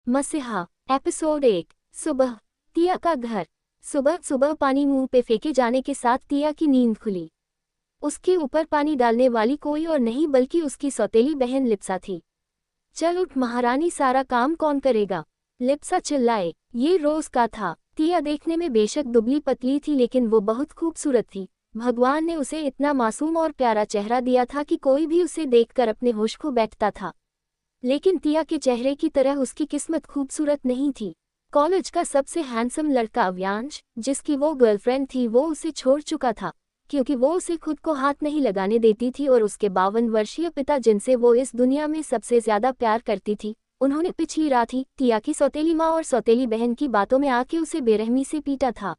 मसीहा एपिसोड 1। सुबह। तिया का घर। सुबह सुबह पानी मुंह पे फेंके जाने के साथ तिया की नींद खुली। उसके ऊपर पानी डालने वाली कोई और नहीं बल्कि उसकी सौतेली बहन लिप्सा थी। चल उठ महारानी, सारा काम कौन करेगा? लिप्सा चिल्लाए। ये रोज का था। तिया देखने में बेशक दुबली पतली थी, लेकिन वो बहुत खूबसूरत थी। भगवान ने उसे इतना मासूम और प्यारा चेहरा दिया था कि कोई भी उसे देखकर अपने होश खो बैठता था। लेकिन तिया के चेहरे की तरह उसकी किस्मत खूबसूरत नहीं थी। कॉलेज का सबसे हैंडसम लड़का अव्यांश, जिसकी वो गर्लफ्रेंड थी, वो उसे छोड़ चुका था क्योंकि वो उसे खुद को हाथ नहीं लगाने देती थी, और उसके 52 वर्षीय पिता, जिनसे वो इस दुनिया में सबसे ज्यादा प्यार करती थी, उन्होंने पिछली रात ही तिया की सौतेली माँ और सौतेली बहन की बातों में आके उसे बेरहमी से पीटा था।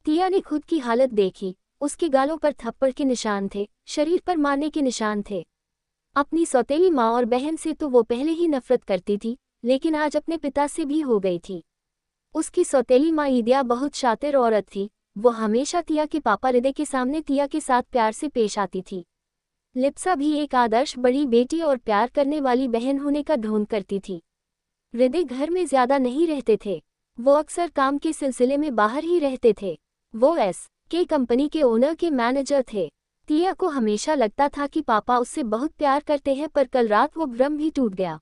तिया ने खुद की हालत देखी। उसके गालों पर थप्पड़ के निशान थे, शरीर पर मारने के निशान थे। अपनी सौतेली माँ और बहन से तो वो पहले ही नफरत करती थी, लेकिन आज अपने पिता से भी हो गई थी। उसकी सौतेली माँ ईदिया बहुत शातिर औरत थी। वो हमेशा तिया के पापा हृदय के सामने तिया के साथ प्यार से पेश आती थी। लिप्सा भी एक आदर्श बड़ी बेटी और प्यार करने वाली बहन होने का ढोंग करती थी। हृदय घर में ज्यादा नहीं रहते थे। वो अक्सर काम के सिलसिले में बाहर ही रहते थे। वो के कंपनी के ओनर के मैनेजर थे। तिया को हमेशा लगता था कि पापा उससे बहुत प्यार करते हैं, पर कल रात वो भ्रम भी टूट गया।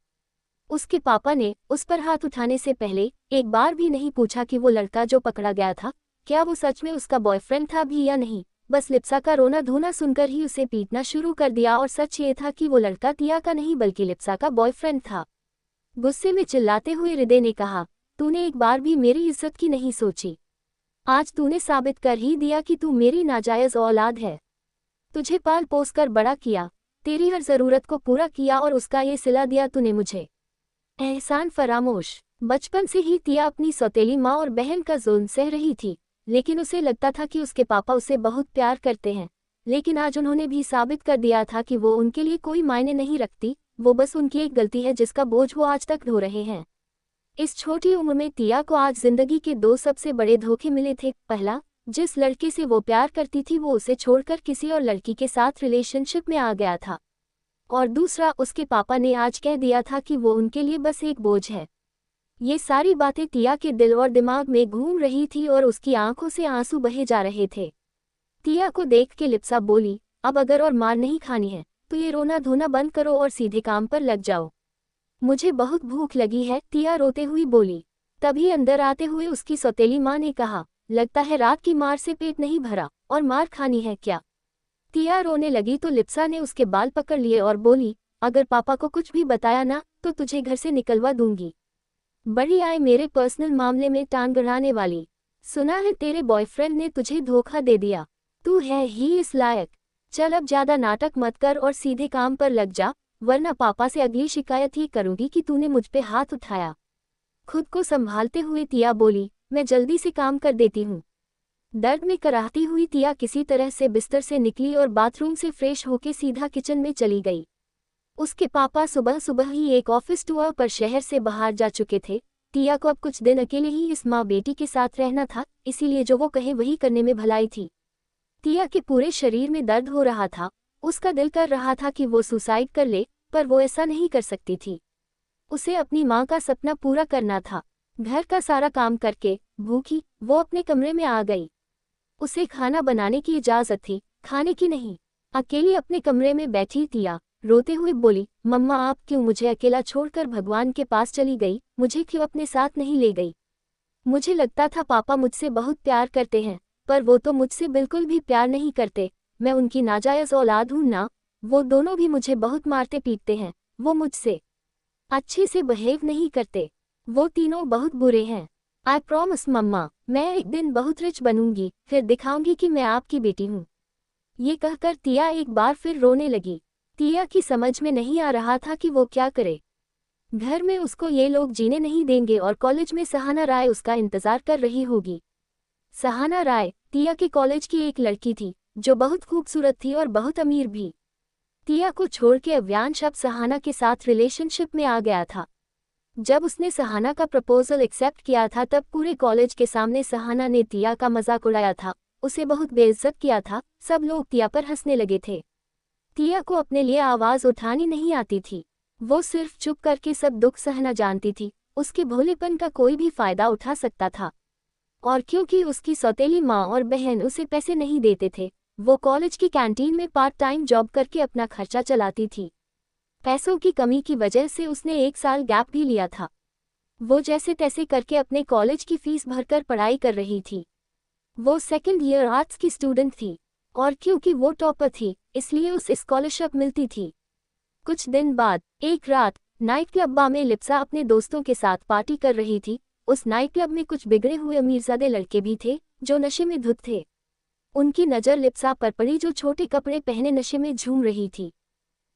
उसके पापा ने उस पर हाथ उठाने से पहले एक बार भी नहीं पूछा कि वो लड़का जो पकड़ा गया था, क्या वो सच में उसका बॉयफ्रेंड था भी या नहीं। बस लिप्सा का रोना धोना सुनकर ही उसे पीटना शुरू कर दिया, और सच ये था कि वो लड़का तिया का नहीं बल्कि लिप्सा का बॉयफ्रेंड था। गुस्से में चिल्लाते हुए हृदय ने कहा, तूने एक बार भी मेरी इज्जत की नहीं सोची। आज तूने साबित कर ही दिया कि तू मेरी नाजायज औलाद है। तुझे पाल पोस कर बड़ा किया, तेरी हर जरूरत को पूरा किया और उसका ये सिला दिया तूने मुझे। एहसान फरामोश। बचपन से ही तिया अपनी सौतेली माँ और बहन का जुल्म सह रही थी, लेकिन उसे लगता था कि उसके पापा उसे बहुत प्यार करते हैं। लेकिन आज उन्होंने भी साबित कर दिया था कि वो उनके लिए कोई मायने नहीं रखती। वो बस उनकी एक गलती है जिसका बोझ वो आज तक ढो रहे हैं। इस छोटी उम्र में तिया को आज जिंदगी के 2 सबसे बड़े धोखे मिले थे। पहला, जिस लड़के से वो प्यार करती थी वो उसे छोड़कर किसी और लड़की के साथ रिलेशनशिप में आ गया था। और दूसरा, उसके पापा ने आज कह दिया था कि वो उनके लिए बस एक बोझ है। ये सारी बातें तिया के दिल और दिमाग में घूम रही थी और उसकी आंखों से आंसू बहे जा रहे थे। तिया को देख के लिप्सा बोली, अब अगर और मार नहीं खानी है तो ये रोना धोना बंद करो और सीधे काम पर लग जाओ। मुझे बहुत भूख लगी है, तिया रोते हुई बोली। तभी अंदर आते हुए उसकी सौतेली माँ ने कहा, लगता है रात की मार से पेट नहीं भरा और मार खानी है क्या? तिया रोने लगी तो लिप्सा ने उसके बाल पकड़ लिए और बोली, अगर पापा को कुछ भी बताया ना तो तुझे घर से निकलवा दूंगी। बड़ी आए मेरे पर्सनल मामले में टांग अड़ाने वाली। सुना है तेरे बॉयफ्रेंड ने तुझे धोखा दे दिया। तू है ही इस लायक। चल अब ज्यादा नाटक मत कर और सीधे काम पर लग जा, वरना पापा से अगली शिकायत ही करूंगी कि तूने मुझ पे हाथ उठाया। खुद को संभालते हुए तिया बोली, मैं जल्दी से काम कर देती हूँ। दर्द में कराहती हुई तिया किसी तरह से बिस्तर से निकली और बाथरूम से फ्रेश होके सीधा किचन में चली गई। उसके पापा सुबह सुबह ही एक ऑफिस टूर पर शहर से बाहर जा चुके थे। तिया को अब कुछ दिन अकेले ही इस माँ बेटी के साथ रहना था, इसीलिए जो वो कहे वही करने में भलाई थी। तिया के पूरे शरीर में दर्द हो रहा था। उसका दिल कर रहा था कि वो सुसाइड कर ले, पर वो ऐसा नहीं कर सकती थी। उसे अपनी माँ का सपना पूरा करना था। घर का सारा काम करके भूखी वो अपने कमरे में आ गई। उसे खाना बनाने की इजाजत थी, खाने की नहीं। अकेली अपने कमरे में बैठी तिया रोते हुए बोली, मम्मा आप क्यों मुझे अकेला छोड़कर भगवान के पास चली गई? मुझे क्यों अपने साथ नहीं ले गई? मुझे लगता था पापा मुझसे बहुत प्यार करते हैं, पर वो तो मुझसे बिल्कुल भी प्यार नहीं करते। मैं उनकी नाजायज औलाद हूँ ना। वो दोनों भी मुझे बहुत मारते पीटते हैं। वो मुझसे अच्छे से बिहेव नहीं करते। वो तीनों बहुत बुरे हैं। आई प्रॉमिस मम्मा, मैं एक दिन बहुत रिच बनूंगी, फिर दिखाऊंगी कि मैं आपकी बेटी हूँ। ये कहकर तिया एक बार फिर रोने लगी। तिया की समझ में नहीं आ रहा था कि वो क्या करे। घर में उसको ये लोग जीने नहीं देंगे और कॉलेज में सहाना राय उसका इंतजार कर रही होगी। सहाना राय तिया के कॉलेज की एक लड़की थी जो बहुत खूबसूरत थी और बहुत अमीर भी। तिया को छोड़ के अव्यांश अब सहाना के साथ रिलेशनशिप में आ गया था। जब उसने सहाना का प्रपोजल एक्सेप्ट किया था तब पूरे कॉलेज के सामने सहाना ने तिया का मजाक उड़ाया था, उसे बहुत बेइज्जत किया था। सब लोग तिया पर हंसने लगे थे। तिया को अपने लिए आवाज उठानी नहीं आती थी। वो सिर्फ चुप करके सब दुख सहना जानती थी। उसके भोलेपन का कोई भी फायदा उठा सकता था। और क्योंकि उसकी सौतेली माँ और बहन उसे पैसे नहीं देते थे, वो कॉलेज की कैंटीन में पार्ट टाइम जॉब करके अपना खर्चा चलाती थी। पैसों की कमी की वजह से उसने 1 साल गैप भी लिया था। वो जैसे तैसे करके अपने कॉलेज की फीस भरकर पढ़ाई कर रही थी। वो सेकंड ईयर आर्ट्स की स्टूडेंट थी और क्योंकि वो टॉपर थी इसलिए उसे स्कॉलरशिप मिलती थी। कुछ दिन बाद एक रात नाइट क्लब बार में लिप्सा अपने दोस्तों के साथ पार्टी कर रही थी। उस नाइट क्लब में कुछ बिगड़े हुए अमीरजादे लड़के भी थे जो नशे में धुत थे। उनकी नज़र लिप्सा पर पड़ी जो छोटे कपड़े पहने नशे में झूम रही थी।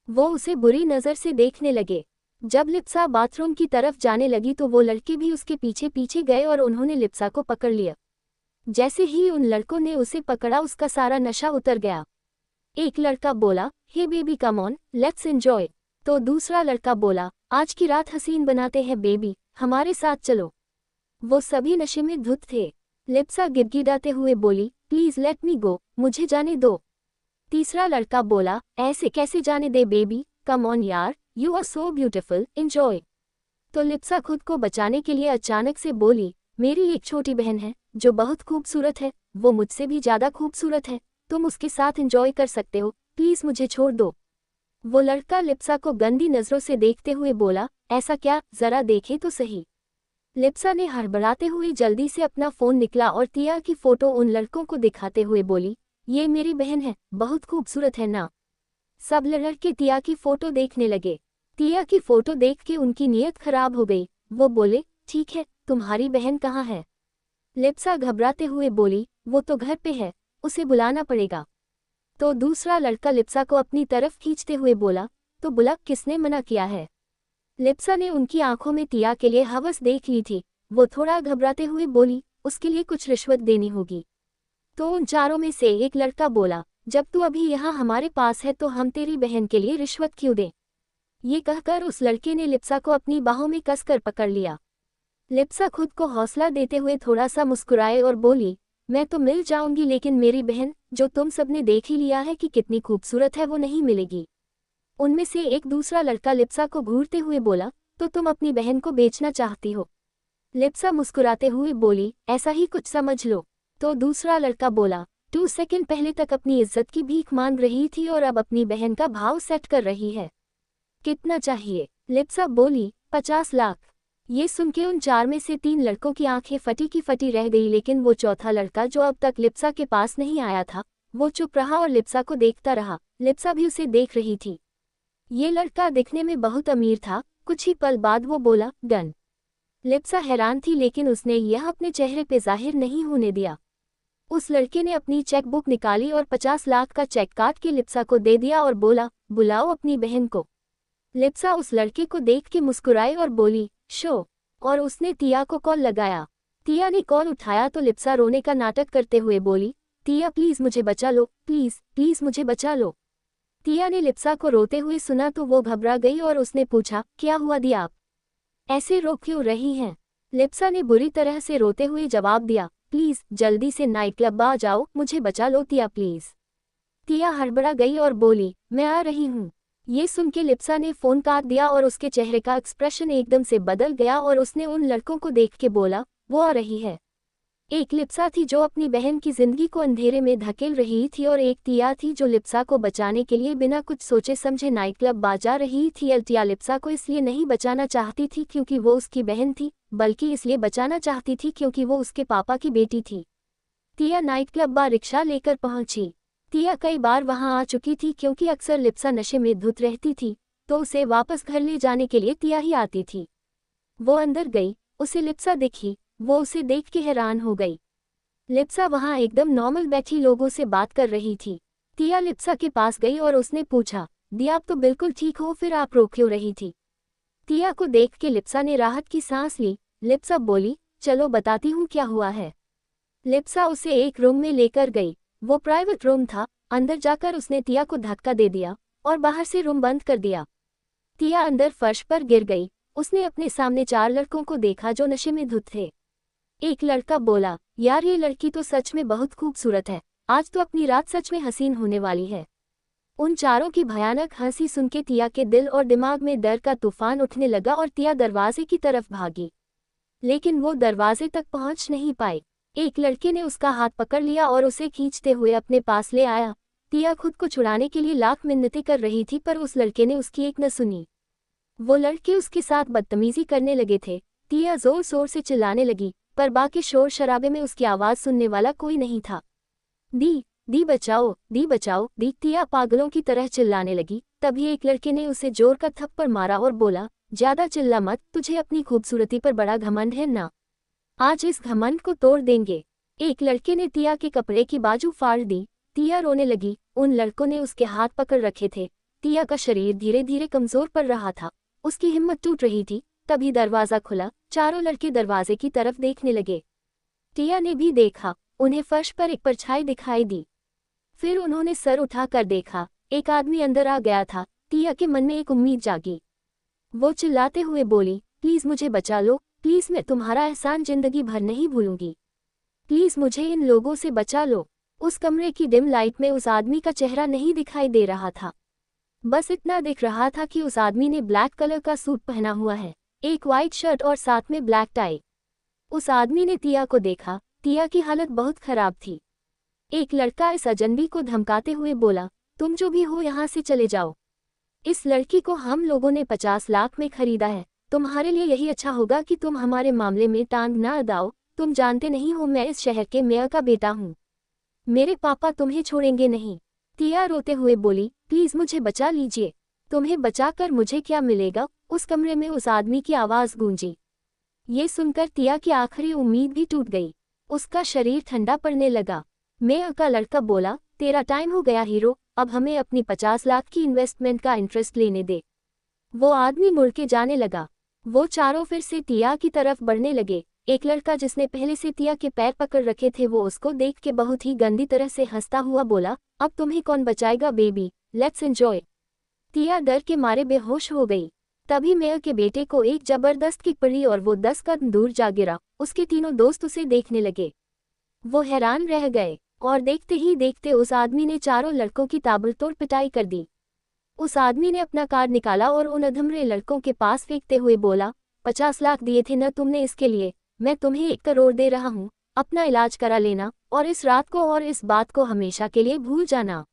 वो उसे बुरी नज़र से देखने लगे। जब लिप्सा बाथरूम की तरफ जाने लगी तो वो लड़के भी उसके पीछे पीछे गए और उन्होंने लिप्सा को पकड़ लिया। जैसे ही उन लड़कों ने उसे पकड़ा उसका सारा नशा उतर गया। एक लड़का बोला, hey baby come on let's enjoy. तो दूसरा लड़का बोला, आज की रात हसीन बनाते हैं बेबी, हमारे साथ चलो। वो सभी नशे में धुत थे। लिप्सा गिड़गिड़ाते हुए बोली, प्लीज लेट मी गो, मुझे जाने दो। तीसरा लड़का बोला, ऐसे कैसे जाने दे बेबी, कम ऑन यार, you are so beautiful, enjoy. तो लिप्सा खुद को बचाने के लिए अचानक से बोली, मेरी एक छोटी बहन है जो बहुत खूबसूरत है, वो मुझसे भी ज़्यादा खूबसूरत है, तुम उसके साथ एंजॉय कर सकते हो, प्लीज़ मुझे छोड़ दो। वो लड़का लिप्सा को गंदी नज़रों से देखते हुए बोला, ऐसा क्या, ज़रा देखे तो सही। लिप्सा ने हड़बड़ाते हुए जल्दी से अपना फ़ोन निकला और तिया की फ़ोटो उन लड़कों को दिखाते हुए बोली, ये मेरी बहन है, बहुत खूबसूरत है ना। सब लड़के तिया की फ़ोटो देखने लगे। तिया की फ़ोटो देख के उनकी नीयत खराब हो गई। वो बोले, ठीक है, तुम्हारी बहन कहाँ है? लिप्सा घबराते हुए बोली, वो तो घर पे है, उसे बुलाना पड़ेगा। तो दूसरा लड़का लिप्सा को अपनी तरफ खींचते हुए बोला, तो बुला, किसने मना किया है? लिप्सा ने उनकी आंखों में तिया के लिए हवस देख ली थी। वो थोड़ा घबराते हुए बोली, उसके लिए कुछ रिश्वत देनी होगी। तो उन चारों में से एक लड़का बोला, जब तू अभी यहाँ हमारे पास है तो हम तेरी बहन के लिए रिश्वत क्यों दें? ये कहकर उस लड़के ने लिप्सा को अपनी बाहों में कसकर पकड़ लिया। लिप्सा खुद को हौसला देते हुए थोड़ा सा मुस्कुराए और बोली, मैं तो मिल जाऊंगी लेकिन मेरी बहन, जो तुम सबने देख ही लिया है कि कितनी खूबसूरत है, वो नहीं मिलेगी। उनमें से एक दूसरा लड़का लिप्सा को घूरते हुए बोला, तो तुम अपनी बहन को बेचना चाहती हो? लिप्सा मुस्कुराते हुए बोली, ऐसा ही कुछ समझ लो। तो दूसरा लड़का बोला, 2 सेकंड पहले तक अपनी इज्जत की भीख मांग रही थी और अब अपनी बहन का भाव सेट कर रही है। कितना चाहिए? लिप्सा बोली, 50 लाख। ये सुन के उन 4 में से 3 लड़कों की आंखें फटी की फटी रह गई, लेकिन वो चौथा लड़का जो अब तक लिप्सा के पास नहीं आया था, वो चुप रहा और लिप्सा को देखता रहा। लिप्सा भी उसे देख रही थी। ये लड़का दिखने में बहुत अमीर था। कुछ ही पल बाद वो बोला, डन। लिप्सा हैरान थी लेकिन उसने यह अपने चेहरे पे जाहिर नहीं होने दिया। उस लड़के ने अपनी चेकबुक निकाली और 50 लाख का चेक काट के लिप्सा को दे दिया और बोला, बुलाओ अपनी बहन को। लिप्सा उस लड़के को देख के मुस्कुराई और बोली, शो। और उसने तिया को कॉल लगाया। तिया ने कॉल उठाया तो लिप्सा रोने का नाटक करते हुए बोली, तिया प्लीज़ मुझे बचा लो, प्लीज़ प्लीज़ मुझे बचा लो। तिया ने लिप्सा को रोते हुए सुना तो वो घबरा गई और उसने पूछा, क्या हुआ दी, आप ऐसे रो क्यों रही हैं? लिप्सा ने बुरी तरह से रोते हुए जवाब दिया, प्लीज़ जल्दी से नाइट क्लब आ जाओ, मुझे बचा लो तिया प्लीज़। तिया हड़बड़ा गई और बोली, मैं आ रही हूँ। ये सुन के लिप्सा ने फ़ोन काट दिया और उसके चेहरे का एक्सप्रेशन एकदम से बदल गया और उसने उन लड़कों को देख के बोला, वो आ रही है। एक लिप्सा थी जो अपनी बहन की जिंदगी को अंधेरे में धकेल रही थी और एक तिया थी जो लिप्सा को बचाने के लिए बिना कुछ सोचे समझे नाइट क्लब बाजा रही थी। तिया लिप्सा को इसलिए नहीं बचाना चाहती थी क्योंकि वो उसकी बहन थी, बल्कि इसलिए बचाना चाहती थी क्योंकि वो उसके पापा की बेटी थी। तिया नाइट क्लब बार रिक्शा लेकर पहुंची। तिया कई बार वहां आ चुकी थी क्योंकि अक्सर लिप्सा नशे में धुत रहती थी, तो उसे वापस घर ले जाने के लिए तिया ही आती थी। वो अंदर गई, उसे लिप्सा दिखी। वो उसे देख के हैरान हो गई। लिप्सा वहां एकदम नॉर्मल बैठी लोगों से बात कर रही थी। तिया लिप्सा के पास गई और उसने पूछा, दी आप तो बिल्कुल ठीक हो, फिर आप रो क्यों रही थी? तिया को देख के लिप्सा ने राहत की सांस ली। लिप्सा बोली, चलो बताती हूँ क्या हुआ है। लिप्सा उसे एक रूम में लेकर गई। वो प्राइवेट रूम था। अंदर जाकर उसने तिया को धक्का दे दिया और बाहर से रूम बंद कर दिया। तिया अंदर फर्श पर गिर गई। उसने अपने सामने 4 लड़कों को देखा जो नशे में धुत थे। एक लड़का बोला, यार ये लड़की तो सच में बहुत खूबसूरत है, आज तो अपनी रात सच में हसीन होने वाली है। उन चारों की भयानक हंसी सुन के तिया के दिल और दिमाग में डर का तूफान उठने लगा और तिया दरवाजे की तरफ भागी। लेकिन वो दरवाजे तक पहुंच नहीं पाई। एक लड़के ने उसका हाथ पकड़ लिया और उसे खींचते हुए अपने पास ले आया। तिया खुद को छुड़ाने के लिए लाख मिन्नतें कर रही थी, पर उस लड़के ने उसकी एक न सुनी। वो लड़के उसके साथ बदतमीजी करने लगे थे। तिया जोर शोर से चिल्लाने लगी, पर बाकी शोर शराबे में उसकी आवाज़ सुनने वाला कोई नहीं था। दी दी बचाओ, दी बचाओ, दी। तिया पागलों की तरह चिल्लाने लगी। तभी एक लड़के ने उसे जोर का थप्पड़ मारा और बोला, ज्यादा चिल्ला मत, तुझे अपनी खूबसूरती पर बड़ा घमंड है ना? आज इस घमंड को तोड़ देंगे। एक लड़के ने तिया के कपड़े की बाजू फाड़ दी। तिया रोने लगी। उन लड़कों ने उसके हाथ पकड़ रखे थे। तिया का शरीर धीरे धीरे कमजोर पड़ रहा था, उसकी हिम्मत टूट रही थी। तभी दरवाजा खुला। चारों लड़के दरवाजे की तरफ देखने लगे। तिया ने भी देखा, उन्हें फर्श पर एक परछाई दिखाई दी। फिर उन्होंने सर उठाकर देखा, एक आदमी अंदर आ गया था। तिया के मन में एक उम्मीद जागी। वो चिल्लाते हुए बोली, प्लीज मुझे बचा लो, प्लीज, मैं तुम्हारा एहसान जिंदगी भर नहीं भूलूंगी, प्लीज मुझे इन लोगों से बचा लो। उस कमरे की डिम लाइट में उस आदमी का चेहरा नहीं दिखाई दे रहा था। बस इतना दिख रहा था कि उस आदमी ने ब्लैक कलर का सूट पहना हुआ है, एक वाइट शर्ट और साथ में ब्लैक टाई। उस आदमी ने तिया को देखा। तिया की हालत बहुत खराब थी। एक लड़का इस अजनबी को धमकाते हुए बोला, तुम जो भी हो यहाँ से चले जाओ। इस लड़की को हम लोगों ने 50 लाख में खरीदा है। तुम्हारे लिए यही अच्छा होगा कि तुम हमारे मामले में टांग ना अड़ाओ। तुम जानते नहीं हो मैं इस शहर के मेयर का बेटा हूँ। मेरे पापा तुम्हें छोड़ेंगे नहीं। तिया रोते हुए बोली, प्लीज मुझे बचा लीजिए। तुम्हें बचाकर मुझे क्या मिलेगा? उस कमरे में उस आदमी की आवाज़ गूंजी। ये सुनकर तिया की आखिरी उम्मीद भी टूट गई। उसका शरीर ठंडा पड़ने लगा। मेयर का लड़का बोला, तेरा टाइम हो गया हीरो, अब हमें अपनी 50 लाख की इन्वेस्टमेंट का इंटरेस्ट लेने दे। वो आदमी मुड़ के जाने लगा। वो चारों फिर से तिया की तरफ बढ़ने लगे। एक लड़का जिसने पहले से तिया के पैर पकड़ रखे थे, वो उसको देख के बहुत ही गंदी तरह से हंसता हुआ बोला, अब तुम्हें कौन बचाएगा बेबी, लेट्स एंजॉय। तिया डर के मारे बेहोश हो गई। तभी मेयर के बेटे को एक जबरदस्त किक पड़ी और वो 10 कदम दूर जा गिरा। उसके तीनों दोस्त उसे देखने लगे। वो हैरान रह गए और देखते ही देखते उस आदमी ने चारों लड़कों की ताबड़तोड़ पिटाई कर दी। उस आदमी ने अपना कार्ड निकाला और उन अधमरे लड़कों के पास फेंकते हुए बोला, 50 लाख दिए थे न तुमने इसके लिए, मैं तुम्हें 1 करोड़ दे रहा हूँ, अपना इलाज करा लेना और इस रात को और इस बात को हमेशा के लिए भूल जाना।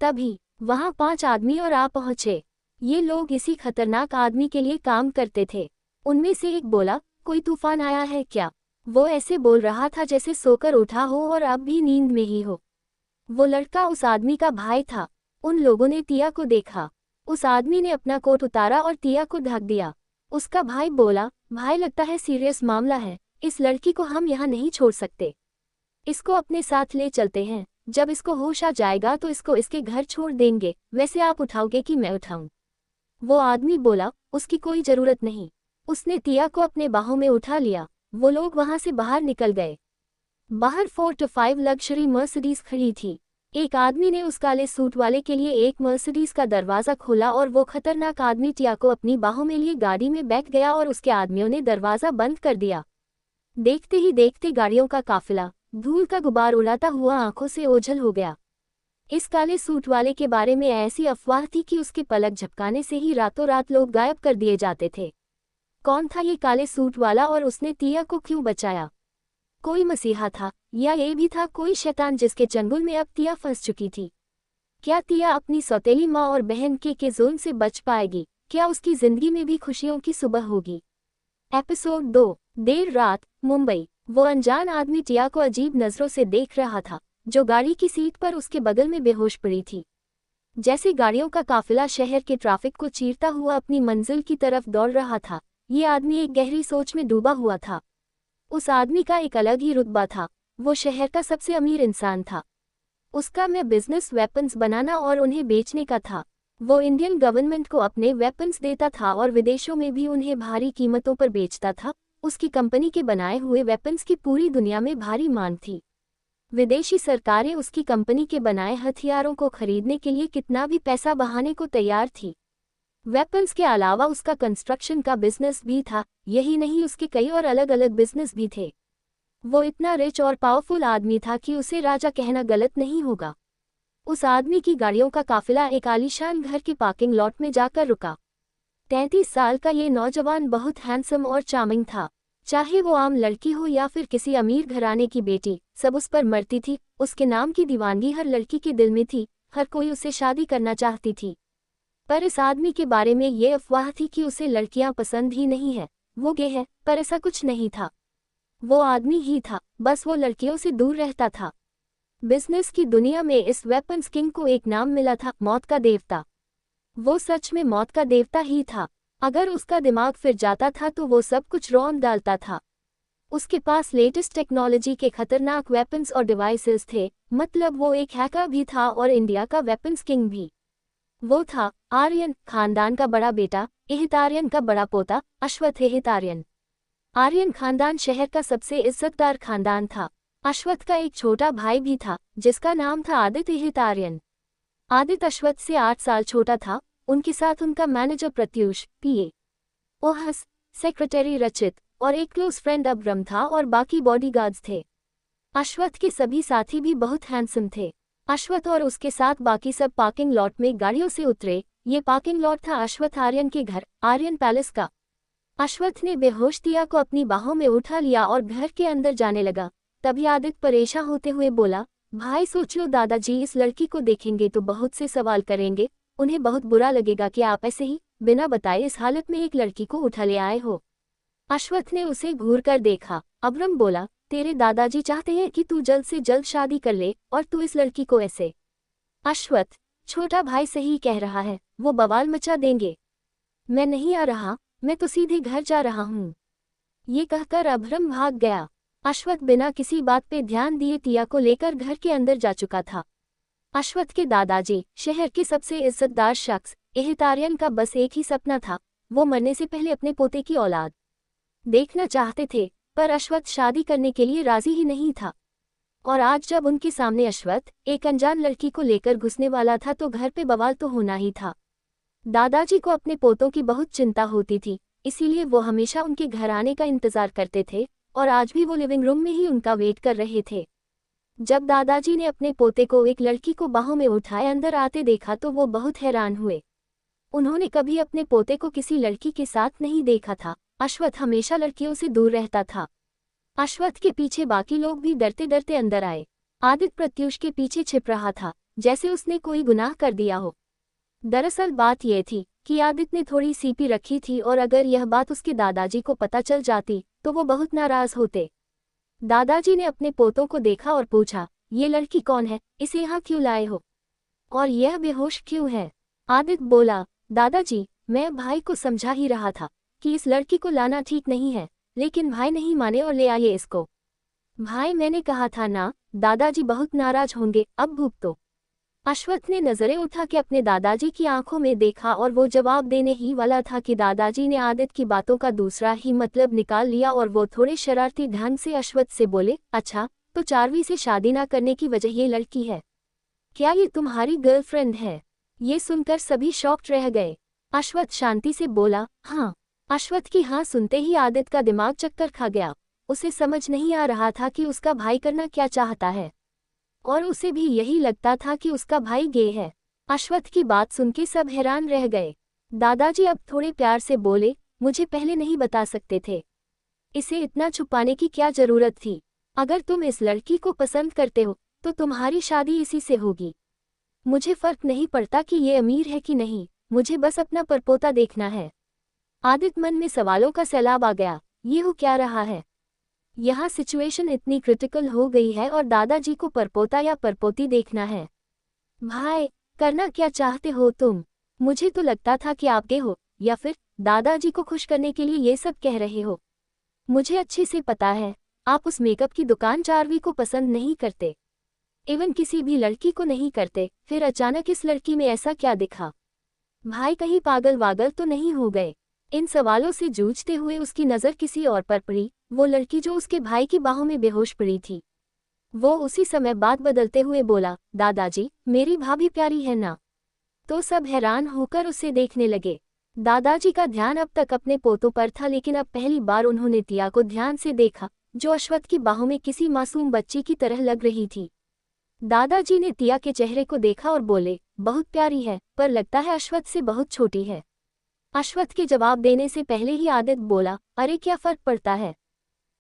तभी वहाँ 5 आदमी और आ पहुँचे। ये लोग इसी खतरनाक आदमी के लिए काम करते थे। उनमें से एक बोला, कोई तूफान आया है क्या? वो ऐसे बोल रहा था जैसे सोकर उठा हो और अब भी नींद में ही हो। वो लड़का उस आदमी का भाई था। उन लोगों ने तिया को देखा। उस आदमी ने अपना कोट उतारा और तिया को ढक दिया। उसका भाई बोला, भाई लगता है सीरियस मामला है, इस लड़की को हम यहाँ नहीं छोड़ सकते, इसको अपने साथ ले चलते हैं, जब इसको होश आ जाएगा तो इसको इसके घर छोड़ देंगे। वैसे आप उठाओगे कि मैं उठाऊं? वो आदमी बोला, उसकी कोई जरूरत नहीं। उसने तिया को अपने बाहों में उठा लिया। वो लोग वहां से बाहर निकल गए। बाहर 4 to 5 लग्जरी मर्सिडीज खड़ी थी। एक आदमी ने उस काले सूट वाले के लिए एक मर्सिडीज का दरवाजा खोला और वो खतरनाक आदमी तिया को अपनी बाहों में लिए गाड़ी में बैठ गया और उसके आदमियों ने दरवाजा बंद कर दिया। देखते ही देखते गाड़ियों का काफिला धूल का गुबार उड़ाता हुआ आंखों से ओझल हो गया। इस काले सूट वाले के बारे में ऐसी अफवाह थी कि उसके पलक झपकाने से ही रातों रात लोग गायब कर दिए जाते थे। कौन था ये काले सूट वाला और उसने तिया को क्यों बचाया? कोई मसीहा था या ये भी था कोई शैतान जिसके चंगुल में अब तिया फंस चुकी थी? क्या तिया अपनी सौतेली माँ और बहन के जुल्म से बच पाएगी? क्या उसकी जिंदगी में भी खुशियों की सुबह होगी? एपिसोड 2। देर रात, मुंबई। वो अनजान आदमी तिया को अजीब नजरों से देख रहा था, जो गाड़ी की सीट पर उसके बगल में बेहोश पड़ी थी। जैसे गाड़ियों का काफिला शहर के ट्रैफिक को चीरता हुआ अपनी मंजिल की तरफ दौड़ रहा था, ये आदमी एक गहरी सोच में डूबा हुआ था। उस आदमी का एक अलग ही रुतबा था। वो शहर का सबसे अमीर इंसान था। उसका में बिजनेस वेपन्स बनाना और उन्हें बेचने का था। वो इंडियन गवर्नमेंट को अपने वेपन्स देता था और विदेशों में भी उन्हें भारी कीमतों पर बेचता था। उसकी कंपनी के बनाए हुए वेपन्स की पूरी दुनिया में भारी मांग थी। विदेशी सरकारें उसकी कंपनी के बनाए हथियारों को खरीदने के लिए कितना भी पैसा बहाने को तैयार थी। वेपन्स के अलावा उसका कंस्ट्रक्शन का बिजनेस भी था। यही नहीं, उसके कई और अलग अलग बिजनेस भी थे। वो इतना रिच और पावरफुल आदमी था कि उसे राजा कहना गलत नहीं होगा। उस आदमी की गाड़ियों का काफिला एक आलीशान घर के पार्किंग लॉट में जाकर रुका। 33 साल का ये नौजवान बहुत हैंडसम और चार्मिंग था। चाहे वो आम लड़की हो या फिर किसी अमीर घराने की बेटी, सब उस पर मरती थी। उसके नाम की दीवानगी हर लड़की के दिल में थी, हर कोई उससे शादी करना चाहती थी। पर इस आदमी के बारे में ये अफवाह थी कि उसे लड़कियां पसंद ही नहीं है, वो गे है, पर ऐसा कुछ नहीं था। वो आदमी ही था, बस वो लड़कियों से दूर रहता था। बिजनेस की दुनिया में इस वेपन्स किंग को एक नाम मिला था, मौत का देवता। वो सच में मौत का देवता ही था। अगर उसका दिमाग फिर जाता था तो वो सब कुछ रौंद डालता था। उसके पास लेटेस्ट टेक्नोलॉजी के खतरनाक वेपन्स और डिवाइसेस थे, मतलब वो एक हैकर भी था और इंडिया का वेपन्स किंग भी। वो था आर्यन खानदान का बड़ा बेटा, इहितार्यन का बड़ा पोता, अश्वथ इहितार्यन। आर्यन खानदान शहर का सबसे इज्जतदार खानदान था। अश्वथ का एक छोटा भाई भी था, जिसका नाम था आदित्य इहितार्यन। आदित्य अश्वथ से 8 साल छोटा था। उनके साथ उनका मैनेजर प्रत्यूष, पीए ओहस, सेक्रेटरी रचित और एक क्लोज फ्रेंड अब्रम था और बाकी बॉडीगार्ड्स थे। अश्वथ के सभी साथी भी बहुत हैंडसम थे। अश्वथ और उसके साथ बाकी सब पार्किंग लॉट में गाड़ियों से उतरे। ये पार्किंग लॉट था अश्वथ आर्यन के घर, आर्यन पैलेस का। अश्वथ ने बेहोश तिया को अपनी बाहों में उठा लिया और घर के अंदर जाने लगा। तभी आदित्य परेशान होते हुए बोला, भाई सोच लो, दादाजी इस लड़की को देखेंगे तो बहुत से सवाल करेंगे, उन्हें बहुत बुरा लगेगा कि आप ऐसे ही बिना बताए इस हालत में एक लड़की को उठा ले आए हो। अश्वथ ने उसे घूर कर देखा। अब्रम बोला, तेरे दादाजी चाहते हैं कि तू जल्द से जल्द शादी कर ले और तू इस लड़की को ऐसे। अश्वथ, छोटा भाई सही कह रहा है, वो बवाल मचा देंगे। मैं नहीं आ रहा, मैं तो सीधे घर जा रहा हूँ। ये कहकर अब्रम भाग गया। अश्वथ बिना किसी बात पे ध्यान दिए तिया को लेकर घर के अंदर जा चुका था। अश्वथ के दादाजी, शहर के सबसे इज्जतदार शख्स, इहितार्यन का बस एक ही सपना था, वो मरने से पहले अपने पोते की औलाद देखना चाहते थे, पर अश्वथ शादी करने के लिए राजी ही नहीं था। और आज जब उनके सामने अश्वथ एक अनजान लड़की को लेकर घुसने वाला था तो घर पे बवाल तो होना ही था। दादाजी को अपने पोतों की बहुत चिंता होती थी, इसीलिए वो हमेशा उनके घर आने का इंतजार करते थे और आज भी वो लिविंग रूम में ही उनका वेट कर रहे थे। जब दादाजी ने अपने पोते को एक लड़की को बाहों में उठाए अंदर आते देखा तो वो बहुत हैरान हुए। उन्होंने कभी अपने पोते को किसी लड़की के साथ नहीं देखा था। अश्वथ हमेशा लड़कियों से दूर रहता था। अश्वथ के पीछे बाकी लोग भी डरते डरते अंदर आए। आदित्य प्रत्यूष के पीछे छिप रहा था, जैसे उसने कोई गुनाह कर दिया हो। दरअसल बात यह थी कि आदित्य ने थोड़ी सीपी रखी थी और अगर यह बात उसके दादाजी को पता चल जाती तो वो बहुत नाराज होते। दादाजी ने अपने पोतों को देखा और पूछा, ये लड़की कौन है, इसे यहाँ क्यों लाए हो और यह बेहोश क्यों है? आदित्य बोला, दादाजी, मैं भाई को समझा ही रहा था कि इस लड़की को लाना ठीक नहीं है, लेकिन भाई नहीं माने और ले आए इसको। भाई मैंने कहा था ना, दादाजी बहुत नाराज होंगे, अब भुगतो। अश्वथ ने नजरें उठा के अपने दादाजी की आंखों में देखा और वो जवाब देने ही वाला था कि दादाजी ने आदित्य की बातों का दूसरा ही मतलब निकाल लिया और वो थोड़े शरारती ढंग से अश्वथ से बोले, अच्छा तो चारवी से शादी ना करने की वजह ये लड़की है क्या? ये तुम्हारी गर्लफ्रेंड है? ये सुनकर सभी शॉक्ड रह गए। अश्वथ शांति से बोला, हाँ। अश्वथ की हाँ सुनते ही आदित्य का दिमाग चक्कर खा गया। उसे समझ नहीं आ रहा था कि उसका भाई करना क्या चाहता है और उसे भी यही लगता था कि उसका भाई गे है। अश्वथ की बात सुन के सब हैरान रह गए। दादाजी अब थोड़े प्यार से बोले, मुझे पहले नहीं बता सकते थे, इसे इतना छुपाने की क्या जरूरत थी? अगर तुम इस लड़की को पसंद करते हो तो तुम्हारी शादी इसी से होगी। मुझे फर्क नहीं पड़ता कि ये अमीर है कि नहीं, मुझे बस अपना परपोता देखना है। आदित्य मन में सवालों का सैलाब आ गया, ये हो क्या रहा है? यहाँ सिचुएशन इतनी क्रिटिकल हो गई है और दादाजी को परपोता या परपोती देखना है। भाई, करना क्या चाहते हो तुम? मुझे तो लगता था कि आप गे हो या फिर दादाजी को खुश करने के लिए ये सब कह रहे हो। मुझे अच्छे से पता है आप उस मेकअप की दुकान चारवी को पसंद नहीं करते, इवन किसी भी लड़की को नहीं करते, फिर अचानक इस लड़की में ऐसा क्या दिखा? भाई कहीं पागल वागल तो नहीं हो गए? इन सवालों से जूझते हुए उसकी नज़र किसी और पर पड़ी, वो लड़की जो उसके भाई की बाहों में बेहोश पड़ी थी। वो उसी समय बात बदलते हुए बोला, दादाजी मेरी भाभी प्यारी है ना? तो सब हैरान होकर उसे देखने लगे। दादाजी का ध्यान अब तक अपने पोतों पर था, लेकिन अब पहली बार उन्होंने तिया को ध्यान से देखा, जो अश्वथ की बाहों में किसी मासूम बच्ची की तरह लग रही थी। दादाजी ने तिया के चेहरे को देखा और बोले, बहुत प्यारी है, पर लगता है अश्वत्थ से बहुत छोटी है। अश्वत्थ के जवाब देने से पहले ही आदित्य बोला, अरे क्या फर्क पड़ता है,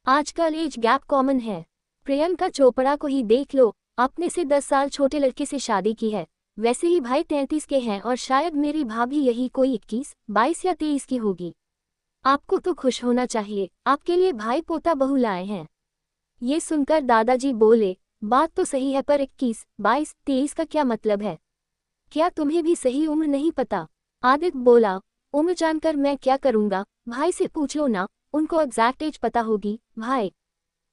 आजकल एज गैप कॉमन है। प्रियंका चोपड़ा को ही देख लो, अपने से 10 साल छोटे लड़के से शादी की है। वैसे ही भाई 33 के हैं और शायद मेरी भाभी यही कोई 21, 22 या 23 की होगी। आपको तो खुश होना चाहिए, आपके लिए भाई पोता बहू लाए हैं। ये सुनकर दादाजी बोले, बात तो सही है, पर 21, 22, 23 का क्या मतलब है? क्या तुम्हें भी सही उम्र नहीं पता? आदित्य बोला, उम्र जानकर मैं क्या करूंगा, भाई से पूछ लो ना, उनको एग्जैक्ट एज पता होगी। भाई।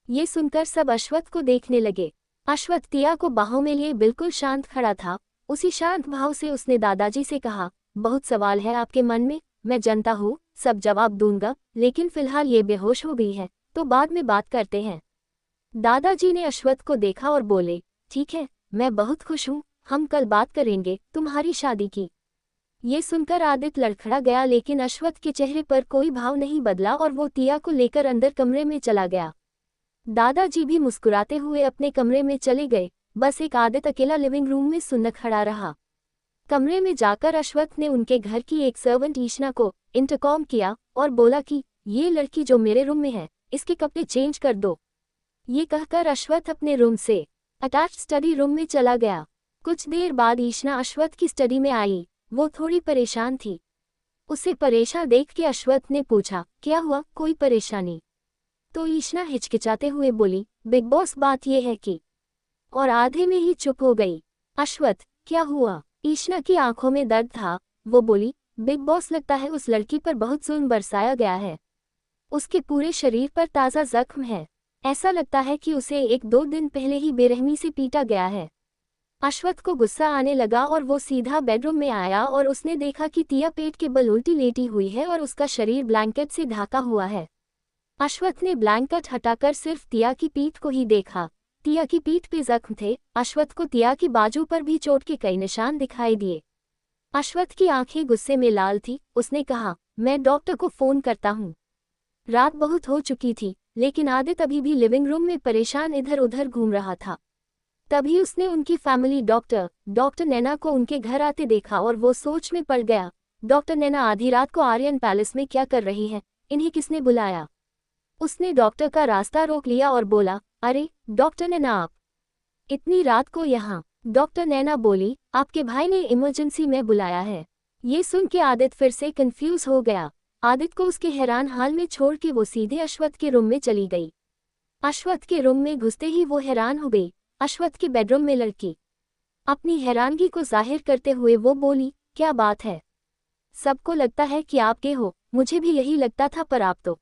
ये सुनकर सब अश्वत्थ को देखने लगे। अश्वत्थ तिया को बाहों में लिए बिल्कुल शांत खड़ा था। उसी शांत भाव से उसने दादाजी से कहा, बहुत सवाल है आपके मन में, मैं जानता हूँ, सब जवाब दूंगा, लेकिन फिलहाल ये बेहोश हो गई है, तो बाद में बात करते हैं। दादाजी ने अश्वत्थ को देखा और बोले, ठीक है, मैं बहुत खुश हूँ, हम कल बात करेंगे तुम्हारी शादी की। ये सुनकर आदित्य लड़खड़ा गया, लेकिन अश्वत्थ के चेहरे पर कोई भाव नहीं बदला और वो तिया को लेकर अंदर कमरे में चला गया। दादाजी भी मुस्कुराते हुए अपने कमरे में चले गए। बस एक आदित्य अकेला लिविंग रूम में सुन्न खड़ा रहा। कमरे में जाकर अश्वत्थ ने उनके घर की एक सर्वेंट ईशना को इंटरकॉम किया और बोला कि ये लड़की जो मेरे रूम में है, इसके कपड़े चेंज कर दो। ये कहकर अश्वत्थ अपने रूम से अटैच्ड स्टडी रूम में चला गया। कुछ देर बाद ईशना अश्वत्थ की स्टडी में आई। वो थोड़ी परेशान थी। उसे परेशान देख के अश्वत्थ ने पूछा, क्या हुआ, कोई परेशानी? तो ईशना हिचकिचाते हुए बोली, बिग बॉस, बात ये है कि, और आधे में ही चुप हो गई। अश्वत्थ, क्या हुआ? ईशना की आंखों में दर्द था। वो बोली, बिग बॉस, लगता है उस लड़की पर बहुत जुल्म बरसाया गया है। उसके पूरे शरीर पर ताज़ा जख्म है। ऐसा लगता है कि उसे 1-2 दिन पहले ही बेरहमी से पीटा गया है। अश्वत्थ को गुस्सा आने लगा और वो सीधा बेडरूम में आया और उसने देखा कि तिया पेट के बल उल्टी लेटी हुई है और उसका शरीर ब्लैंकेट से ढका हुआ है। अश्वत्थ ने ब्लैंकेट हटाकर सिर्फ तिया की पीठ को ही देखा। तिया की पीठ पे जख्म थे। अश्वत्थ को तिया की बाजू पर भी चोट के कई निशान दिखाई दिए। अश्वत्थ की आंखें गुस्से में लाल थी। उसने कहा, मैं डॉक्टर को फोन करता हूँ। रात बहुत हो चुकी थी, लेकिन आदित्य अभी भी लिविंग रूम में परेशान इधर उधर घूम रहा था। तभी उसने उनकी फैमिली डॉक्टर नैना को उनके घर आते देखा और वो सोच में पड़ गया। डॉक्टर नैना आधी रात को आर्यन पैलेस में क्या कर रही है, इन्हें किसने बुलाया? उसने डॉक्टर का रास्ता रोक लिया और बोला, अरे डॉक्टर नैना, आप इतनी रात को यहाँ? डॉक्टर नैना बोली, आपके भाई ने इमरजेंसी में बुलाया है। ये सुन के आदित्य फिर से कंफ्यूज हो गया। आदित्य को उसके हैरान हाल में छोड़ के वो सीधे अश्वत्थ के रूम में चली गई। अश्वत्थ के रूम में घुसते ही वो हैरान हो गई। अश्वत्थ के बेडरूम में लड़की। अपनी हैरानगी को जाहिर करते हुए वो बोली, क्या बात है? सबको लगता है कि आप गे हो, मुझे भी यही लगता था, पर आप तो।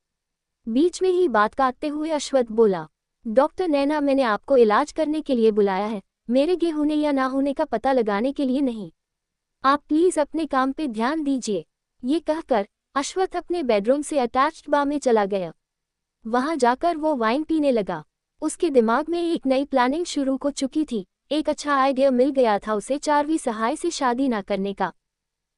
बीच में ही बात काटते हुए अश्वत्थ बोला, डॉक्टर नैना, मैंने आपको इलाज करने के लिए बुलाया है, मेरे गे होने या ना होने का पता लगाने के लिए नहीं। आप प्लीज अपने काम पे ध्यान दीजिए। ये कहकर अश्वत्थ अपने बेडरूम से अटैच्ड बार में चला गया। वहां जाकर वो वाइन पीने लगा। उसके दिमाग में एक नई प्लानिंग शुरू हो चुकी थी। एक अच्छा आइडिया मिल गया था उसे चारवी सहाय से शादी न करने का।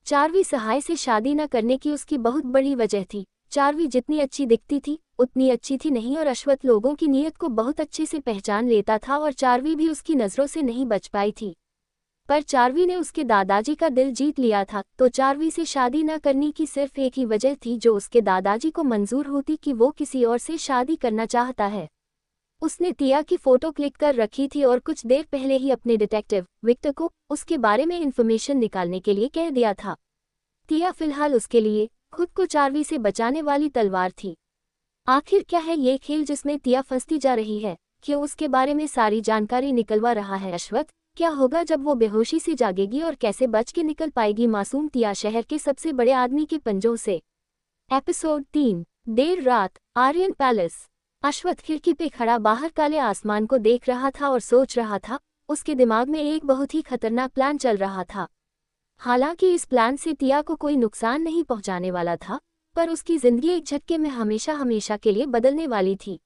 चारवी सहाय से शादी न करने की उसकी बहुत बड़ी वजह थी। चारवी जितनी अच्छी दिखती थी उतनी अच्छी थी नहीं, और अश्वत्थ लोगों की नीयत को बहुत अच्छे से पहचान लेता था और चारवी भी उसकी नज़रों से नहीं बच पाई थी। पर चारवी ने उसके दादाजी का दिल जीत लिया था, तो चारवी से शादी न करने की सिर्फ एक ही वजह थी जो उसके दादाजी को मंजूर होती कि वो किसी और से शादी करना चाहता है। उसने तिया की फोटो क्लिक कर रखी थी और कुछ देर पहले ही अपने डिटेक्टिव विक्टर को उसके बारे में इंफॉर्मेशन निकालने के लिए कह दिया था। तिया फिलहाल उसके लिए खुद को चारवी से बचाने वाली तलवार थी। आखिर क्या है ये खेल जिसमें तिया फंसती जा रही है? क्यों उसके बारे में सारी जानकारी निकलवा रहा है अश्वत्थ? क्या होगा जब वो बेहोशी से जागेगी और कैसे बच के निकल पाएगी मासूम तिया शहर के सबसे बड़े आदमी के पंजों से? एपिसोड 3। देर रात, आर्यन पैलेस। अश्वत्थ खिड़की पे खड़ा बाहर काले आसमान को देख रहा था और सोच रहा था। उसके दिमाग में एक बहुत ही खतरनाक प्लान चल रहा था। हालांकि इस प्लान से तिया को कोई नुकसान नहीं पहुंचाने वाला था, पर उसकी जिंदगी एक झटके में हमेशा हमेशा के लिए बदलने वाली थी।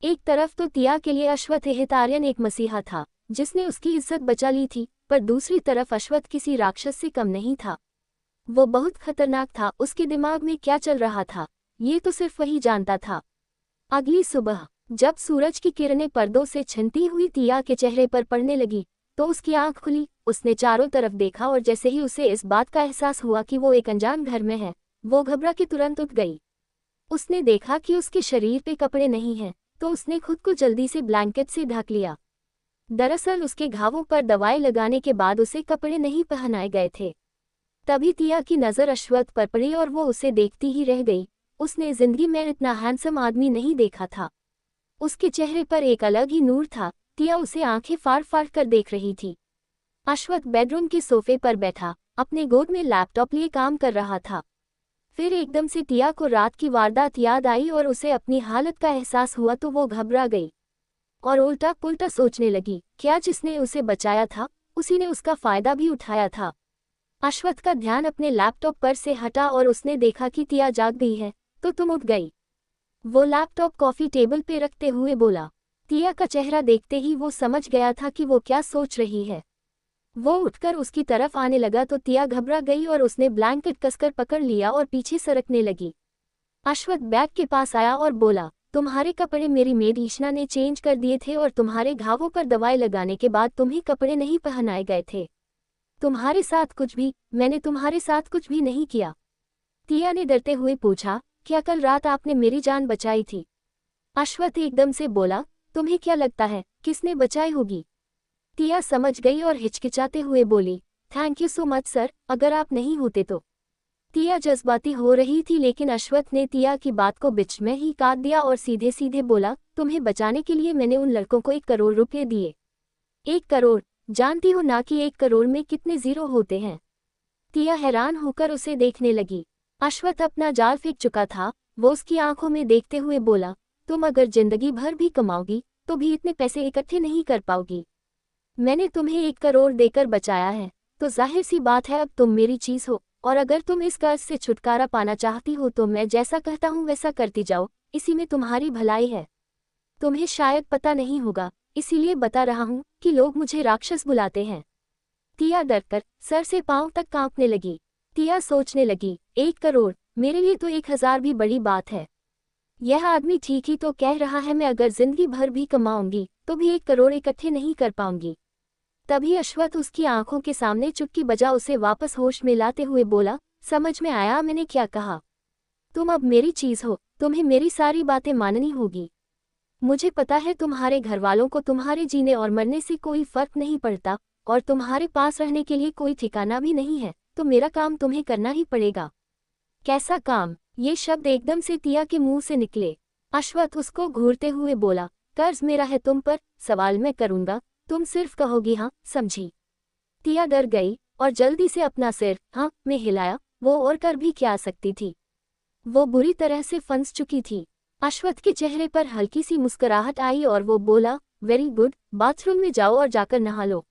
एक तरफ तो तिया के लिए अश्वत्थ आर्यन एक मसीहा था जिसने उसकी इज्जत बचा ली थी, पर दूसरी तरफ अश्वत्थ किसी राक्षस से कम नहीं था। वो बहुत खतरनाक था। उसके दिमाग में क्या चल रहा था ये तो सिर्फ वही जानता था। अगली सुबह जब सूरज की किरणें पर्दों से छिनती हुई तिया के चेहरे पर पड़ने लगी तो उसकी आंख खुली। उसने चारों तरफ देखा और जैसे ही उसे इस बात का एहसास हुआ कि वो एक अनजान घर में है, वो घबरा के तुरंत उठ गई। उसने देखा कि उसके शरीर पे कपड़े नहीं हैं, तो उसने खुद को जल्दी से ब्लैंकेट से ढक लिया। दरअसल उसके घावों पर दवाई लगाने के बाद उसे कपड़े नहीं पहनाए गए थे। तभी तिया की नज़र अश्वत्थ पर पड़ी और वो उसे देखती ही रह गई। उसने जिंदगी में इतना हैंडसम आदमी नहीं देखा था। उसके चेहरे पर एक अलग ही नूर था। तिया उसे आंखें फाड़ फाड़ कर देख रही थी। अश्वत्थ बेडरूम के सोफे पर बैठा अपने गोद में लैपटॉप लिए काम कर रहा था। फिर एकदम से तिया को रात की वारदात याद आई और उसे अपनी हालत का एहसास हुआ तो वो घबरा गई और उल्टा पुल्टा सोचने लगी, क्या जिसने उसे बचाया था उसी ने उसका फायदा भी उठाया था। अश्वत्थ का ध्यान अपने लैपटॉप पर से हटा और उसने देखा कि तिया जाग गई है, तो तुम उठ गई। वो लैपटॉप कॉफी टेबल पे रखते हुए बोला। तिया का चेहरा देखते ही वो समझ गया था कि वो क्या सोच रही है। वो उठकर उसकी तरफ आने लगा तो तिया घबरा गई और उसने ब्लैंकेट कसकर पकड़ लिया और पीछे सरकने लगी। अश्वत्थ बैग के पास आया और बोला, तुम्हारे कपड़े मेरी मेड ईशना ने चेंज कर दिए थे और तुम्हारे घावों पर दवाई लगाने के बाद तुम्हें कपड़े नहीं पहनाए गए थे। तुम्हारे साथ कुछ भी, मैंने तुम्हारे साथ कुछ भी नहीं किया। तिया ने डरते हुए पूछा, क्या कल रात आपने मेरी जान बचाई थी? अश्वत्थ एकदम से बोला, तुम्हें क्या लगता है किसने बचाई होगी? तिया समझ गई और हिचकिचाते हुए बोली, thank you so much sir, अगर आप नहीं होते तो। तिया जज्बाती हो रही थी लेकिन अश्वत्थ ने तिया की बात को बीच में ही काट दिया और सीधे सीधे बोला, तुम्हें बचाने के लिए मैंने उन लड़कों को 1 करोड़ रुपए दिए। 1 करोड़? जानती हो ना कि 1 करोड़ में कितने जीरो होते हैं? तिया हैरान होकर उसे देखने लगी। अश्वत्थ अपना जाल फेंक चुका था। वो उसकी आंखों में देखते हुए बोला, तुम अगर जिंदगी भर भी कमाओगी तो भी इतने पैसे इकट्ठे नहीं कर पाओगी। मैंने तुम्हें 1 करोड़ देकर बचाया है, तो जाहिर सी बात है अब तुम मेरी चीज हो, और अगर तुम इस कर्ज से छुटकारा पाना चाहती हो तो मैं जैसा कहता हूँ वैसा करती जाओ, इसी में तुम्हारी भलाई है। तुम्हें शायद पता नहीं होगा, इसीलिए बता रहा हूँ कि लोग मुझे राक्षस बुलाते हैं। तिया डरकर सर से पांव तक कांपने लगी। तिया सोचने लगी, 1 करोड़, मेरे लिए तो 1000 भी बड़ी बात है। यह आदमी ठीक ही तो कह रहा है, मैं अगर जिंदगी भर भी कमाऊंगी तो भी 1 करोड़ इकट्ठे नहीं कर पाऊंगी। तभी अश्वत्थ उसकी आंखों के सामने चुटकी बजा उसे वापस होश में लाते हुए बोला, समझ में आया मैंने क्या कहा? तुम अब मेरी चीज हो, तुम्हें मेरी सारी बातें माननी होगी। मुझे पता है तुम्हारे घरवालों को तुम्हारे जीने और मरने से कोई फर्क नहीं पड़ता, और तुम्हारे पास रहने के लिए कोई ठिकाना भी नहीं है, तो मेरा काम तुम्हें करना ही पड़ेगा। कैसा काम? ये शब्द एकदम से तिया के मुंह से निकले। अश्वत्थ उसको घूरते हुए बोला, कर्ज मेरा है तुम पर, सवाल मैं करूंगा, तुम सिर्फ कहोगी हाँ, समझी? तिया डर गई और जल्दी से अपना सिर हाँ में हिलाया। वो और कर भी क्या सकती थी? वो बुरी तरह से फंस चुकी थी। अश्वत्थ के चेहरे पर हल्की सी मुस्कुराहट आई और वो बोला, वेरी गुड, बाथरूम में जाओ और जाकर नहा लो।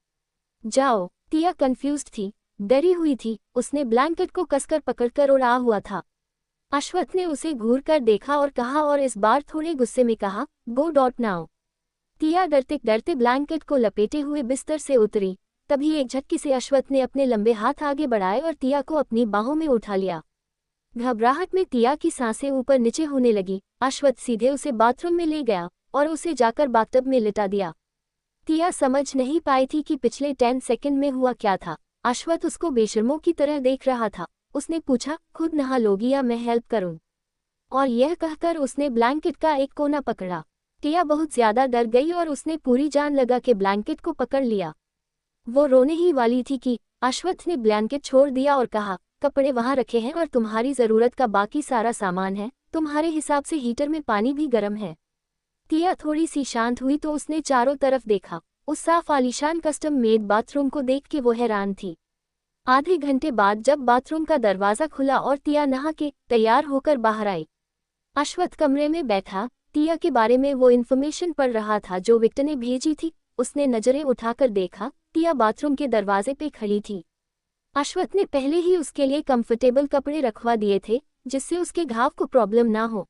जाओ। तिया कंफ्यूज्ड थी, डरी हुई थी। उसने ब्लैंकेट को कसकर पकड़कर उड़ा हुआ था। अश्वत्थ ने उसे घूर कर देखा और कहा, और इस बार थोड़े गुस्से में कहा, गो डॉट नाउ। तिया डरते डरते ब्लैंकेट को लपेटे हुए बिस्तर से उतरी। तभी एक झटके से अश्वत्थ ने अपने लंबे हाथ आगे बढ़ाए और तिया को अपनी बाहों में उठा लिया। घबराहट में तिया की सांसें ऊपर नीचे होने लगी। अश्वत्थ सीधे उसे बाथरूम में ले गया और उसे जाकर बाथटब में लिटा दिया। तिया समझ नहीं पाई थी कि पिछले 10 सेकंड में हुआ क्या था। अश्वत्थ उसको बेशर्मों की तरह देख रहा था। उसने पूछा, खुद नहा लोगी या मैं हेल्प करूं? और यह कहकर उसने ब्लैंकेट का एक कोना पकड़ा। तिया बहुत ज्यादा डर गई और उसने पूरी जान लगा के ब्लैंकेट को पकड़ लिया। वो रोने ही वाली थी कि अश्वत्थ ने ब्लैंकेट छोड़ दिया और कहा, कपड़े वहां रखे हैं और तुम्हारी जरूरत का बाकी सारा सामान है, तुम्हारे हिसाब से हीटर में पानी भी गर्म है। तिया थोड़ी सी शांत हुई तो उसने चारों तरफ देखा। उस साफ आलीशान कस्टम मेड बाथरूम को देख के वो हैरान थी। आधे घंटे बाद जब बाथरूम का दरवाजा खुला और तिया नहा के तैयार होकर बाहर आई, अश्वत्थ कमरे में बैठा तिया के बारे में वो इन्फॉर्मेशन पढ़ रहा था जो विक्टर ने भेजी थी। उसने नजरें उठाकर देखा, तिया बाथरूम के दरवाजे पे खड़ी थी। अश्वत्थ ने पहले ही उसके लिए कंफर्टेबल कपड़े रखवा दिए थे जिससे उसके घाव को प्रॉब्लम ना हो।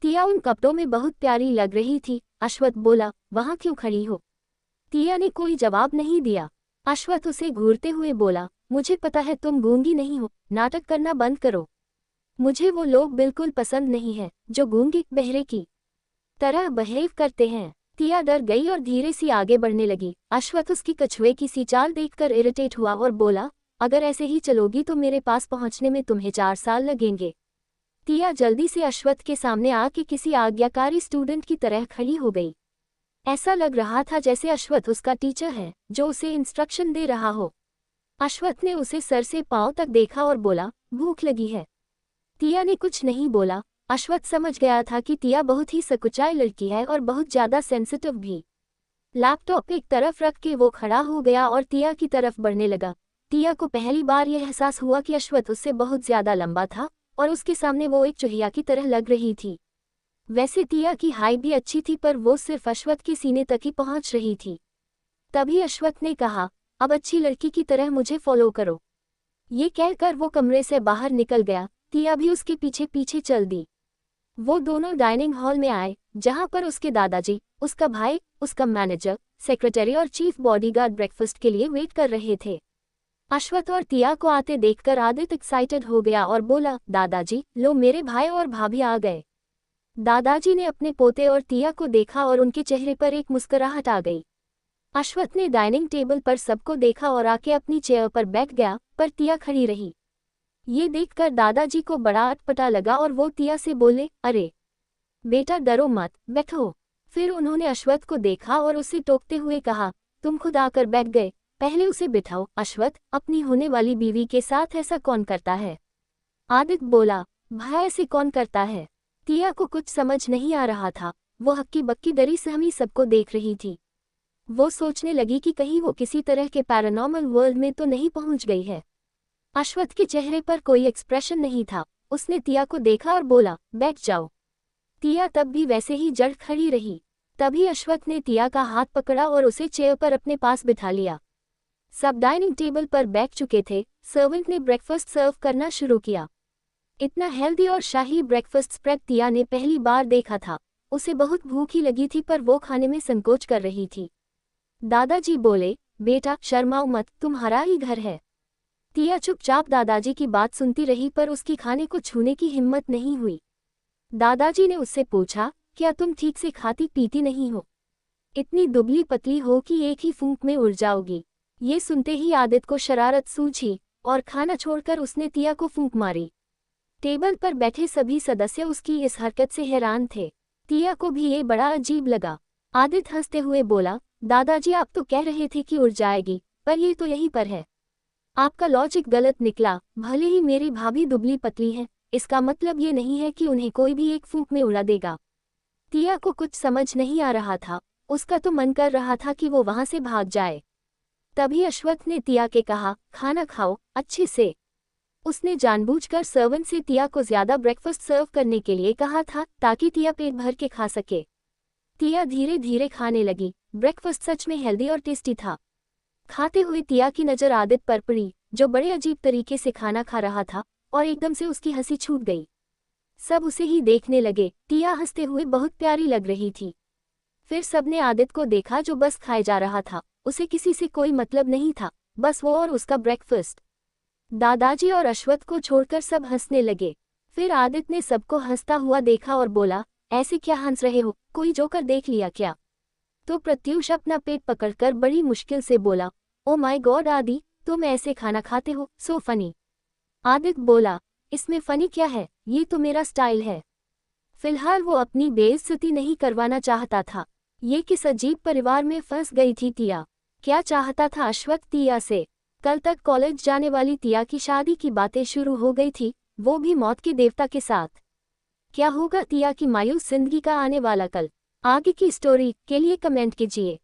तिया उन कपड़ों में बहुत प्यारी लग रही थी। अश्वत्थ बोला, वहां क्यों खड़ी हो? तिया ने कोई जवाब नहीं दिया। अश्वत्थ उसे घूरते हुए बोला, मुझे पता है तुम गूंगी नहीं हो, नाटक करना बंद करो। मुझे वो लोग बिल्कुल पसंद नहीं है जो गूंगे बहरे की तरह बिहेव करते हैं। टिया डर गई और धीरे सी आगे बढ़ने लगी। अश्वथ उसकी कछुए की सी चाल देखकर इरिटेट हुआ और बोला, अगर ऐसे ही चलोगी तो मेरे पास पहुंचने में तुम्हें 4 साल लगेंगे। टिया जल्दी से अश्वथ के सामने आके किसी आज्ञाकारी स्टूडेंट की तरह खड़ी हो गई। ऐसा लग रहा था जैसे अश्वथ उसका टीचर है जो उसे इंस्ट्रक्शन दे रहा हो। अश्वथ ने उसे सर से पांव तक देखा और बोला, भूख लगी है। टिया ने कुछ नहीं बोला। अश्वथ समझ गया था कि टिया बहुत ही सकुचाई लड़की है और बहुत ज्यादा सेंसिटिव भी। लैपटॉप एक तरफ रख के वो खड़ा हो गया और टिया की तरफ बढ़ने लगा। टिया को पहली बार यह एहसास हुआ कि अश्वथ उससे बहुत ज्यादा लंबा था और उसके सामने वो एक चुहिया की तरह लग रही थी। वैसे टिया की हाइट भी अच्छी थी पर वो सिर्फ अश्वथ के सीने तक ही पहुंच रही थी। तभी अश्वथ ने कहा, अब अच्छी लड़की की तरह मुझे फॉलो करो। ये कहकर वो कमरे से बाहर निकल गया। टिया भी उसके पीछे पीछे चल दी। वो दोनों डाइनिंग हॉल में आए जहां पर उसके दादाजी, उसका भाई, उसका मैनेजर, सेक्रेटरी और चीफ बॉडीगार्ड ब्रेकफास्ट के लिए वेट कर रहे थे। अश्वथ और टिया को आते देखकर आदित्य एक्साइटेड हो गया और बोला, दादाजी लो मेरे भाई और भाभी आ गए। दादाजी ने अपने पोते और टिया को देखा और उनके चेहरे पर एक मुस्कुराहट आ गई। अश्वथ ने डाइनिंग टेबल पर सबको देखा और आके अपनी चेयर पर बैठ गया, पर टिया खड़ी रही। ये देखकर दादाजी को बड़ा अटपटा लगा और वो टिया से बोले, अरे बेटा डरो मत, बैठो। फिर उन्होंने अश्वथ को देखा और उसे टोकते हुए कहा, तुम खुद आकर बैठ गए, पहले उसे बिठाओ। अश्वथ, अपनी होने वाली बीवी के साथ ऐसा कौन करता है? आदित्य बोला, भाई ऐसे कौन करता है? टिया को कुछ समझ नहीं आ रहा था। वो हक्की बक्की डरी सहमी सबको देख रही थी। वो सोचने लगी कि कहीं वो किसी तरह के पैरानॉर्मल वर्ल्ड में तो नहीं पहुंच गई है। अश्वथ के चेहरे पर कोई एक्सप्रेशन नहीं था। उसने टिया को देखा और बोला, बैठ जाओ। टिया तब भी वैसे ही जड़ खड़ी रही। तभी अश्वथ ने टिया का हाथ पकड़ा और उसे चेयर पर अपने पास बिठा लिया। सब डाइनिंग टेबल पर बैठ चुके थे। सर्वेंट ने ब्रेकफास्ट सर्व करना शुरू किया। इतना हेल्दी और शाही ब्रेकफास्ट स्प्रेड टिया ने पहली बार देखा था। उसे बहुत भूख ही लगी थी पर वो खाने में संकोच कर रही थी। दादाजी बोले, बेटा शर्माओ मत, तुम्हारा ही घर है। टिया चुपचाप दादाजी की बात सुनती रही पर उसकी खाने को छूने की हिम्मत नहीं हुई। दादाजी ने उससे पूछा, क्या तुम ठीक से खाती पीती नहीं हो? इतनी दुबली पतली हो कि एक ही फूंक में उड़ जाओगी। ये सुनते ही आदित्य को शरारत सूझी और खाना छोड़कर उसने टिया को फूंक मारी। टेबल पर बैठे सभी सदस्य उसकी इस हरकत से हैरान थे। टिया को भी ये बड़ा अजीब लगा। आदित्य हंसते हुए बोला, दादाजी आप तो कह रहे थे कि उड़ जाएगी, पर ये तो यहीं पर है। आपका लॉजिक गलत निकला। भले ही मेरी भाभी दुबली पतली है, इसका मतलब ये नहीं है कि उन्हें कोई भी एक फूंक में उड़ा देगा। टिया को कुछ समझ नहीं आ रहा था। उसका तो मन कर रहा था कि वो वहां से भाग जाए। तभी अश्वथ ने टिया के कहा, खाना खाओ अच्छे से। उसने जानबूझकर सर्वेंट से टिया को ज्यादा ब्रेकफास्ट सर्व करने के लिए कहा था ताकि टिया पेट भर के खा सके। टिया धीरे धीरे खाने लगी। ब्रेकफास्ट सच में हेल्दी और टेस्टी था। खाते हुए टिया की नज़र आदित्य पर पड़ी, जो बड़े अजीब तरीके से खाना खा रहा था, और एकदम से उसकी हंसी छूट गई। सब उसे ही देखने लगे। टिया हंसते हुए बहुत प्यारी लग रही थी। फिर सबने आदित्य को देखा जो बस खाए जा रहा था। उसे किसी से कोई मतलब नहीं था, बस वो और उसका ब्रेकफास्ट। दादाजी और अश्वथ को छोड़कर सब हंसने लगे। फिर आदित्य ने सबको हंसता हुआ देखा और बोला, ऐसे क्या हंस रहे हो, कोई जोकर देख लिया क्या? तो प्रत्यूष अपना पेट पकड़कर बड़ी मुश्किल से बोला, ओ माय गॉड आदि, तुम ऐसे खाना खाते हो, सो फनी। आदित्य बोला, इसमें फनी क्या है, ये तो मेरा स्टाइल है। फिलहाल वो अपनी बेइज्जती नहीं करवाना चाहता था। ये किस अजीब परिवार में फंस गई थी टिया। क्या चाहता था अश्वथ टिया से? कल तक कॉलेज जाने वाली टिया की शादी की बातें शुरू हो गई थी, वो भी मौत के देवता के साथ। क्या होगा टिया की मायूस जिंदगी का आने वाला कल? आगे की स्टोरी के लिए कमेंट कीजिए।